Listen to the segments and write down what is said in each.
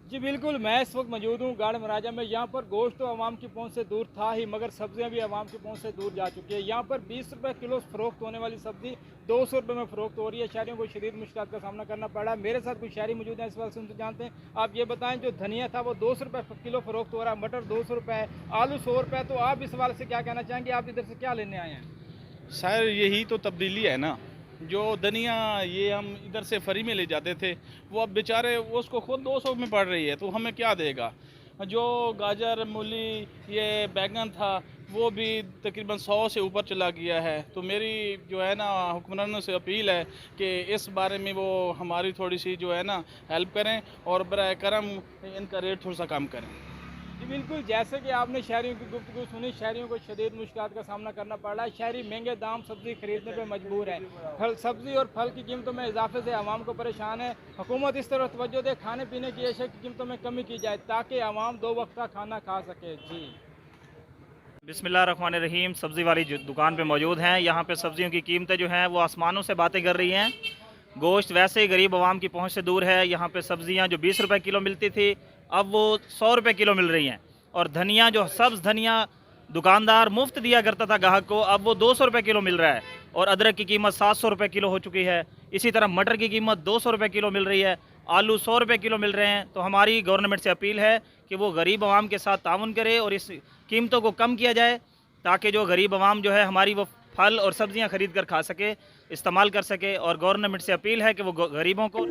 जी बिल्कुल, मैं इस वक्त मौजूद हूँ गाड़ महाराजा में। यहाँ पर गोश्त तो आवाम की पहुँच से दूर था ही, मगर सब्जियाँ भी आवाम की पहुँच से दूर जा चुकी है। यहाँ पर 20 रुपये किलो फ़रोख्त होने वाली सब्ज़ी 200 रुपये में फ़रोख्त हो रही है। शहरियों को शदीद मुश्किल का सामना करना पड़ रहा है। मेरे साथ कुछ शहरी मौजूद हैं, इस बात से उनसे जानते हैं। आप ये बताएं, जो धनिया था वो 200 रुपये किलो फ़रोख्त हो रहा है, मटर 200 रुपये है, आलू 100 रुपये है। तो आप इस सवाल से क्या कहना चाहेंगे, आप इधर से क्या लेने आए हैं? शायद यही तो तब्दीली है ना। जो धनिया ये हम इधर से फ्री में ले जाते थे, वो अब बेचारे उसको खुद 200 में पड़ रही है, तो हमें क्या देगा। जो गाजर, मूली, ये बैगन था, वो भी तकरीबन 100 से ऊपर चला गया है। तो मेरी जो है ना हुक्मरानों से अपील है कि इस बारे में वो हमारी थोड़ी सी जो है ना हेल्प करें और बराए करम इनका रेट थोड़ा सा कम करें। जी बिल्कुल, जैसे कि आपने शहरियों की गुफ्तगू सुनी, शहरियों को शदीद मुश्किलात का सामना करना पड़ रहा है। शहरी महंगे दाम सब्ज़ी खरीदने पर मजबूर है। सब्ज़ी और फल की कीमतों में इजाफे से आवाम को परेशान है। हुकूमत इस तरह तवज्जो दे, खाने पीने की अशिया की कीमतों में कमी की जाए ताकि आवाम 2 वक्त का खाना खा सके। जी बिस्मिल्लाहिर्रहमानिर्रहीम। सब्ज़ी वाली जो दुकान पे मौजूद हैं, यहाँ पे सब्ज़ियों की कीमतें जो हैं वो आसमानों से बातें कर रही हैं। गोश्त वैसे ही गरीब आवाम की पहुँच से दूर है। यहाँ पे सब्ज़ियाँ जो 20 रुपए किलो मिलती थी, अब वो 100 रुपए किलो मिल रही हैं। और धनिया, जो सब्ज़ धनिया दुकानदार मुफ्त दिया करता था ग्राहक को, अब वो 200 रुपये किलो मिल रहा है। और अदरक की कीमत 700 रुपये किलो हो चुकी है। इसी तरह मटर की कीमत 200 रुपये किलो मिल रही है। आलू 100 रुपये किलो मिल रहे हैं। तो हमारी गवर्नमेंट से अपील है कि वो गरीब आवाम के साथ ताउन करे और इस कीमतों को कम किया जाए, ताकि जो गरीब आवाम जो है हमारी वो फल और सब्ज़ियाँ ख़रीद कर खा सके, इस्तेमाल कर सके। और गवर्नमेंट से अपील है कि वो गरीबों को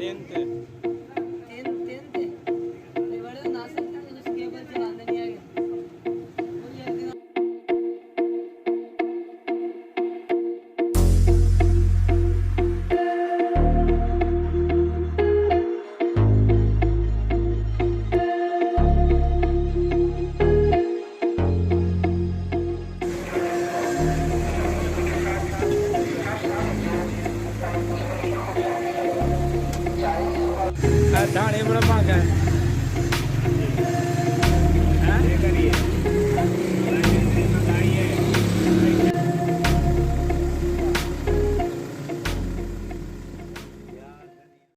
धाने बड़ा महंगा है।